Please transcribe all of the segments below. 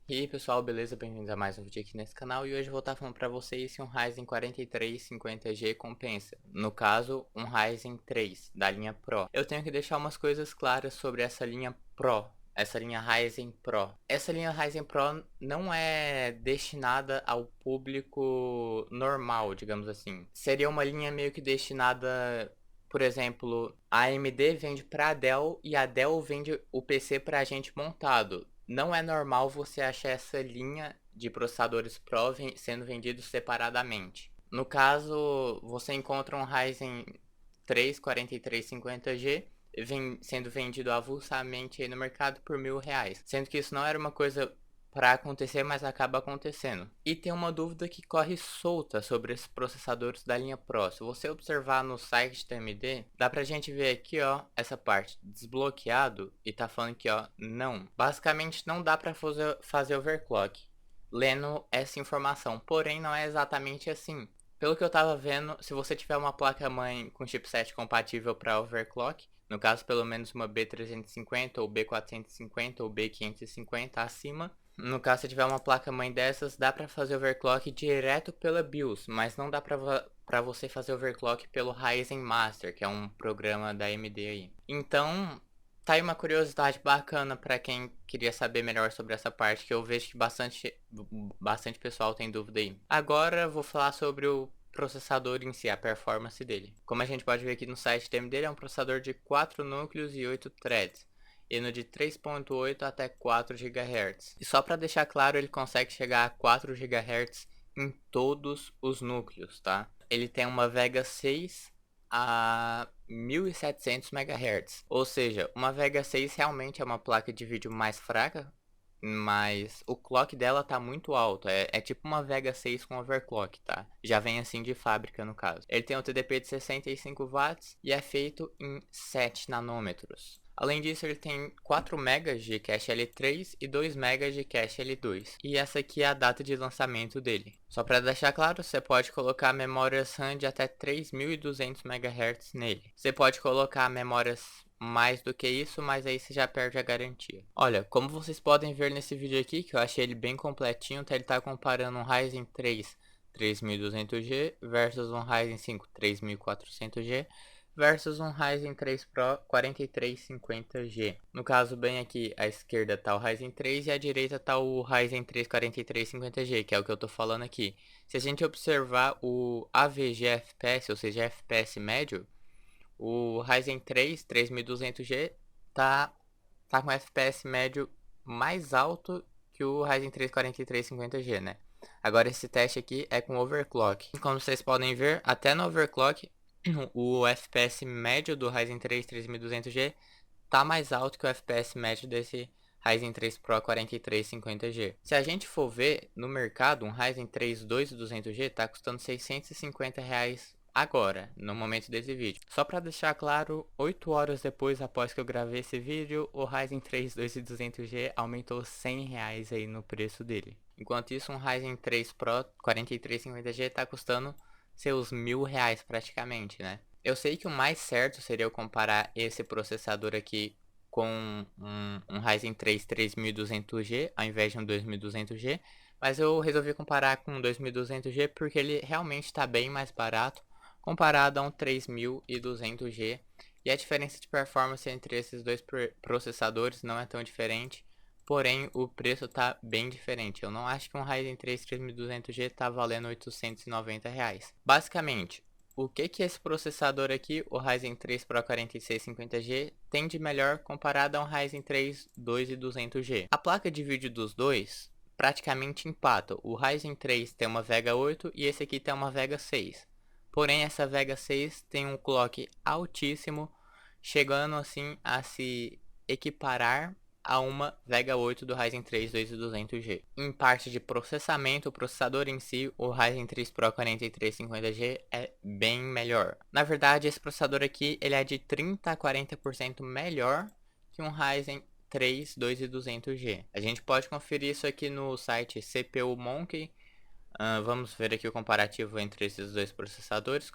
E aí pessoal, beleza? Bem-vindos a mais um vídeo aqui nesse canal e hoje eu vou estar falando pra vocês se um Ryzen 4350G compensa. No caso, um Ryzen 3 da linha Pro. Eu tenho que deixar umas coisas claras sobre essa linha Pro, essa linha Ryzen Pro. Essa linha Ryzen Pro não é destinada ao público normal, digamos assim. Seria uma linha meio que destinada... Por exemplo, a AMD vende para a Dell e a Dell vende o PC para a gente montado. Não é normal você achar essa linha de processadores Pro sendo vendidos separadamente. No caso, você encontra um Ryzen 3 4350G sendo vendido avulsamente aí no mercado por R$ 1.000, sendo que isso não era uma coisa para acontecer, mas acaba acontecendo. E tem uma dúvida que corre solta sobre esses processadores da linha Pro. Se você observar no site da AMD, dá pra gente ver aqui, ó, essa parte desbloqueado e tá falando aqui, ó, não. Basicamente não dá pra fazer overclock, lendo essa informação, porém não é exatamente assim. Pelo que eu tava vendo, se você tiver uma placa-mãe com chipset compatível para overclock, no caso pelo menos uma B350 ou B450 ou B550 acima, no caso se tiver uma placa-mãe dessas, dá para fazer overclock direto pela BIOS, mas não dá para você fazer overclock pelo Ryzen Master, que é um programa da AMD aí. Então, tá aí uma curiosidade bacana para quem queria saber melhor sobre essa parte, que eu vejo que bastante pessoal tem dúvida aí. Agora vou falar sobre o processador em si, a performance dele. Como a gente pode ver aqui no site da AMD, ele é um processador de 4 núcleos e 8 threads, e no de 3.8 até 4 GHz. E só para deixar claro, ele consegue chegar a 4 GHz em todos os núcleos, tá? Ele tem uma Vega 6 a 1700 MHz, ou seja, uma Vega 6 realmente é uma placa de vídeo mais fraca, mas o clock dela tá muito alto, é tipo uma Vega 6 com overclock, tá? Já vem assim de fábrica no caso. Ele tem um TDP de 65 watts e é feito em 7 nanômetros. Além disso, ele tem 4 MB de cache L3 e 2 MB de cache L2. E essa aqui é a data de lançamento dele. Só para deixar claro, você pode colocar memórias RAM de até 3200 MHz nele. Você pode colocar memórias mais do que isso, mas aí você já perde a garantia. Olha, como vocês podem ver nesse vídeo aqui, que eu achei ele bem completinho, tá? Ele tá comparando um Ryzen 3 3200G versus um Ryzen 5 3400G versus um Ryzen 3 Pro 4350G. No caso, bem aqui à esquerda tá o Ryzen 3 e à direita tá o Ryzen 3 4350G, que é o que eu tô falando aqui. Se a gente observar o AVG FPS, ou seja, FPS médio, o Ryzen 3 3200G tá com FPS médio mais alto que o Ryzen 3 4350G, né? Agora esse teste aqui é com overclock. Como vocês podem ver, até no overclock o FPS médio do Ryzen 3 3200G tá mais alto que o FPS médio desse Ryzen 3 Pro 4350G. Se a gente for ver no mercado, um Ryzen 3 2200G tá custando R$ 650 agora, no momento desse vídeo. Só para deixar claro, 8 horas depois após que eu gravei esse vídeo, o Ryzen 3 2200G aumentou R$ 100 aí no preço dele. Enquanto isso, um Ryzen 3 Pro 4350G tá custando seus R$ 1.000 praticamente, né? Eu sei que o mais certo seria eu comparar esse processador aqui com um Ryzen 3 3200G ao invés de um 2200G, mas eu resolvi comparar com um 2200G porque ele realmente está bem mais barato comparado a um 3200G, e a diferença de performance entre esses dois processadores não é tão diferente. Porém, o preço tá bem diferente. Eu não acho que um Ryzen 3 3200G tá valendo R$ 890. Basicamente, o que esse processador aqui, o Ryzen 3 Pro 4650G, tem de melhor comparado a um Ryzen 3 2200G? A placa de vídeo dos dois praticamente empata. O Ryzen 3 tem uma Vega 8 e esse aqui tem uma Vega 6. Porém, essa Vega 6 tem um clock altíssimo, chegando assim a se equiparar a uma Vega 8 do Ryzen 3 2200G. Em parte de processamento, o processador em si, o Ryzen 3 Pro 4350G é bem melhor. Na verdade, esse processador aqui ele é de 30 a 40% melhor que um Ryzen 3 2200G. A gente pode conferir isso aqui no site CPU Monkey. Vamos ver aqui o comparativo entre esses dois processadores.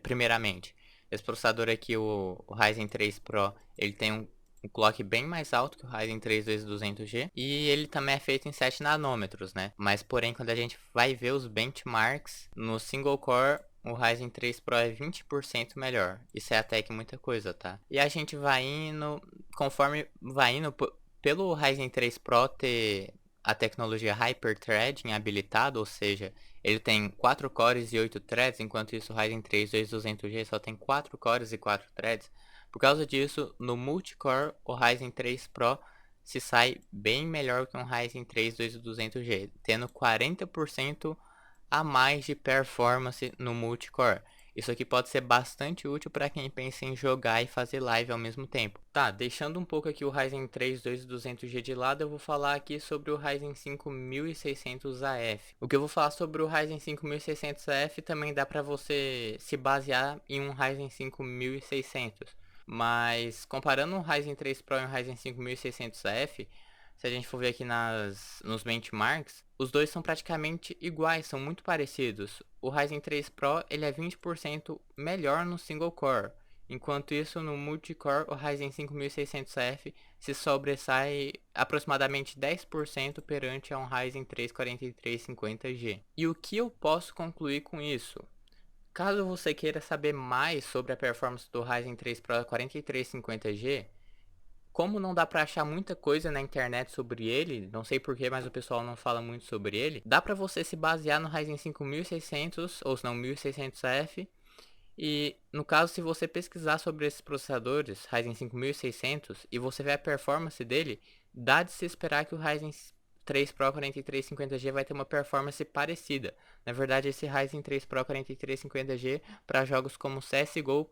Primeiramente, esse processador aqui, o Ryzen 3 Pro, ele tem um clock bem mais alto que o Ryzen 3 2200G e ele também é feito em 7 nanômetros, né? Mas porém, quando a gente vai ver os benchmarks no single core, o Ryzen 3 Pro é 20% melhor. Isso é até que muita coisa, tá? E a gente vai indo, conforme vai indo, pelo Ryzen 3 Pro ter a tecnologia Hyper-Threading habilitada, ou seja, ele tem 4 cores e 8 threads, enquanto isso o Ryzen 3 2200G só tem 4 cores e 4 threads. Por causa disso, no multicore, o Ryzen 3 Pro se sai bem melhor que um Ryzen 3 2200G, tendo 40% a mais de performance no multicore. Isso aqui pode ser bastante útil para quem pensa em jogar e fazer live ao mesmo tempo. Tá, deixando um pouco aqui o Ryzen 3 2200G de lado, eu vou falar aqui sobre o Ryzen 5600AF. O que eu vou falar sobre o Ryzen 5600AF também dá para você se basear em um Ryzen 5600. Mas comparando o Ryzen 3 Pro e o Ryzen 5600F, se a gente for ver aqui nos benchmarks, os dois são praticamente iguais, são muito parecidos. O Ryzen 3 Pro ele é 20% melhor no single core, enquanto isso no multicore o Ryzen 5600F se sobressai aproximadamente 10% perante a um Ryzen 3 4350G. E o que eu posso concluir com isso? Caso você queira saber mais sobre a performance do Ryzen 3 Pro 4350G, como não dá pra achar muita coisa na internet sobre ele, não sei porquê, mas o pessoal não fala muito sobre ele, dá pra você se basear no Ryzen 5600 ou se não 1600F. E no caso, se você pesquisar sobre esses processadores, Ryzen 5600, e você ver a performance dele, dá de se esperar que o Ryzen 3 Pro 4350G vai ter uma performance parecida. Na verdade, esse Ryzen 3 Pro 4350G para jogos como CSGO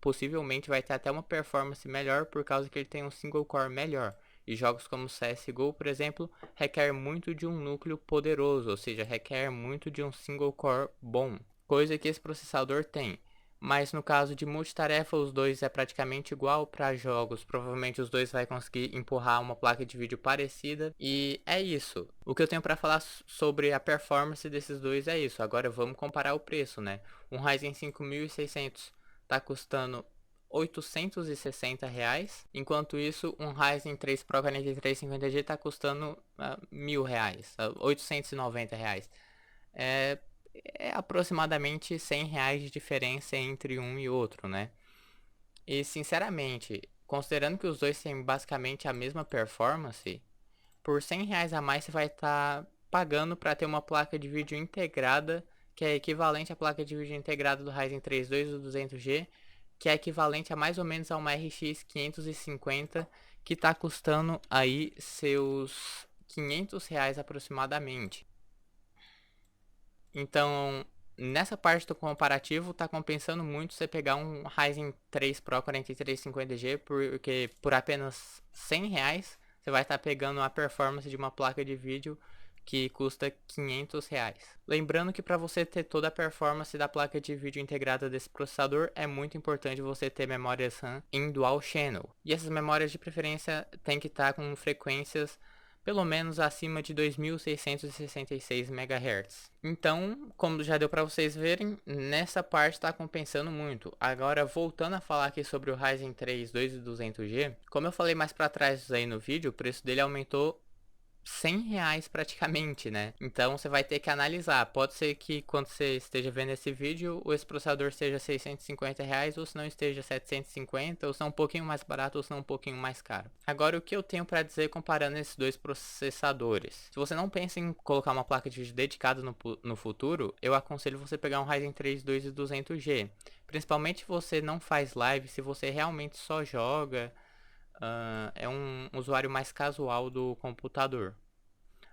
possivelmente vai ter até uma performance melhor por causa que ele tem um single core melhor. E jogos como CSGO, por exemplo, requer muito de um núcleo poderoso, ou seja, requer muito de um single core bom, coisa que esse processador tem. Mas no caso de multitarefa, os dois é praticamente igual para jogos. Provavelmente os dois vai conseguir empurrar uma placa de vídeo parecida. E é isso. O que eu tenho para falar sobre a performance desses dois é isso. Agora vamos comparar o preço, né? Um Ryzen 5600 está custando R$ 860, enquanto isso um Ryzen 3 Pro 4350G está custando R$ 1.000, R$ 890. É aproximadamente R$ 100 de diferença entre um e outro, né? E sinceramente, considerando que os dois têm basicamente a mesma performance, por R$ 100 a mais você vai estar pagando para ter uma placa de vídeo integrada, que é equivalente à placa de vídeo integrada do Ryzen 3 2200G, que é equivalente a mais ou menos a uma RX 550, que está custando aí seus R$ 500 aproximadamente. Então, nessa parte do comparativo, tá compensando muito você pegar um Ryzen 3 Pro 4350G, porque por apenas R$ 100 você vai estar pegando a performance de uma placa de vídeo que custa R$ 500. Lembrando que para você ter toda a performance da placa de vídeo integrada desse processador, é muito importante você ter memórias RAM em dual channel. E essas memórias de preferência tem que estar com frequências pelo menos acima de 2666 MHz. Então, como já deu para vocês verem, nessa parte está compensando muito. Agora, voltando a falar aqui sobre o Ryzen 3 2200G, como eu falei mais para trás aí no vídeo, o preço dele aumentou R$ 100 praticamente, né? Então você vai ter que analisar. Pode ser que quando você esteja vendo esse vídeo, esse processador esteja R$ 650, ou se não esteja 750, ou se não um pouquinho mais barato, ou se não um pouquinho mais caro. Agora, o que eu tenho para dizer comparando esses dois processadores? Se você não pensa em colocar uma placa de vídeo dedicada no futuro, eu aconselho você pegar um Ryzen 3 2200G. Principalmente se você não faz live, se você realmente só joga, é um usuário mais casual do computador.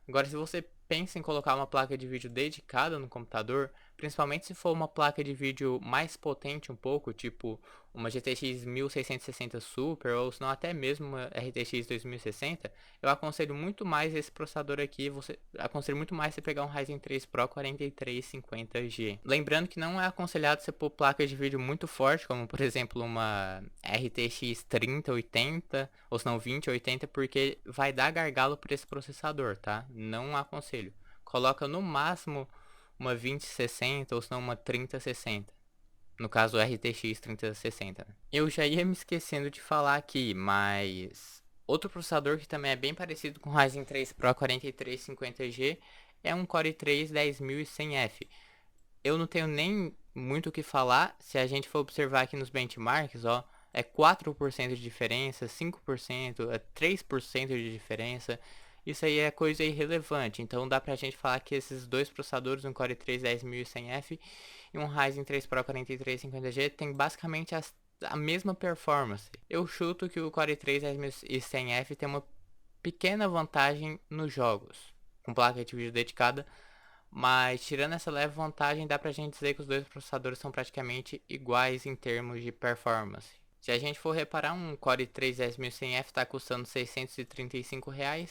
Agora, se você pensa em colocar uma placa de vídeo dedicada no computador, principalmente se for uma placa de vídeo mais potente um pouco, tipo uma GTX 1660 Super, ou se não até mesmo uma RTX 2060, eu aconselho muito mais esse processador aqui, aconselho muito mais você pegar um Ryzen 3 Pro 4350G. Lembrando que não é aconselhado você pôr placas de vídeo muito forte, como por exemplo uma RTX 3080, ou se não 2080, porque vai dar gargalo para esse processador, tá? Não aconselho. Coloca no máximo uma 2060 ou se não uma 3060. No caso, o RTX 3060. Eu já ia me esquecendo de falar aqui, mas outro processador que também é bem parecido com o Ryzen 3 Pro 4350G é um Core i3 10100F. Eu não tenho nem muito o que falar. Se a gente for observar aqui nos benchmarks, ó, é 4% de diferença, 5%, é 3% de diferença. Isso aí é coisa irrelevante. Então dá pra gente falar que esses dois processadores, um Core i3 10100F e um Ryzen 3 Pro 4350G, tem basicamente a mesma performance. Eu chuto que o Core i3 10100F tem uma pequena vantagem nos jogos, com placa de vídeo dedicada, mas tirando essa leve vantagem, dá pra gente dizer que os dois processadores são praticamente iguais em termos de performance. Se a gente for reparar, um Core i3 10100F está custando R$635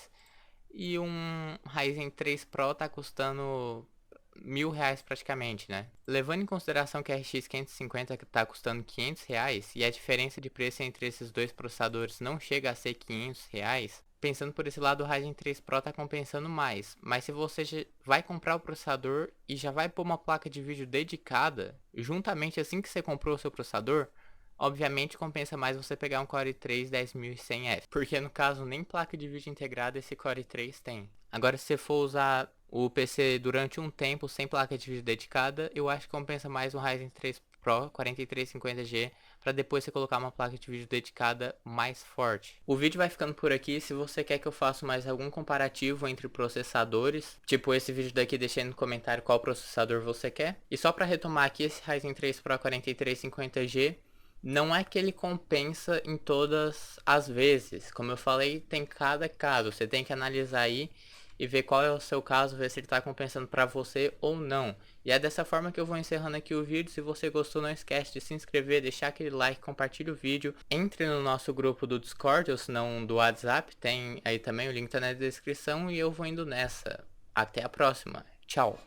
e um Ryzen 3 Pro está custando R$1.000 praticamente, né? Levando em consideração que a RX 550 está custando R$500 e a diferença de preço entre esses dois processadores não chega a ser R$500, pensando por esse lado, o Ryzen 3 Pro tá compensando mais. Mas se você já vai comprar o processador e já vai pôr uma placa de vídeo dedicada, juntamente assim que você comprou o seu processador, obviamente compensa mais você pegar um Core i3 10100F, porque no caso nem placa de vídeo integrada esse Core i3 tem. Agora se você for usar o PC durante um tempo sem placa de vídeo dedicada, eu acho que compensa mais um Ryzen 3 Pro 4350G para depois você colocar uma placa de vídeo dedicada mais forte. O vídeo vai ficando por aqui. Se você quer que eu faça mais algum comparativo entre processadores, tipo esse vídeo daqui, deixa aí no comentário qual processador você quer. E só para retomar aqui, esse Ryzen 3 Pro 4350G não é que ele compensa em todas as vezes. Como eu falei, tem cada caso. Você tem que analisar aí e ver qual é o seu caso, ver se ele está compensando para você ou não. E é dessa forma que eu vou encerrando aqui o vídeo. Se você gostou, não esquece de se inscrever, deixar aquele like, compartilhe o vídeo. Entre no nosso grupo do Discord, ou se não do WhatsApp, tem aí também, o link tá na descrição. E eu vou indo nessa. Até a próxima. Tchau.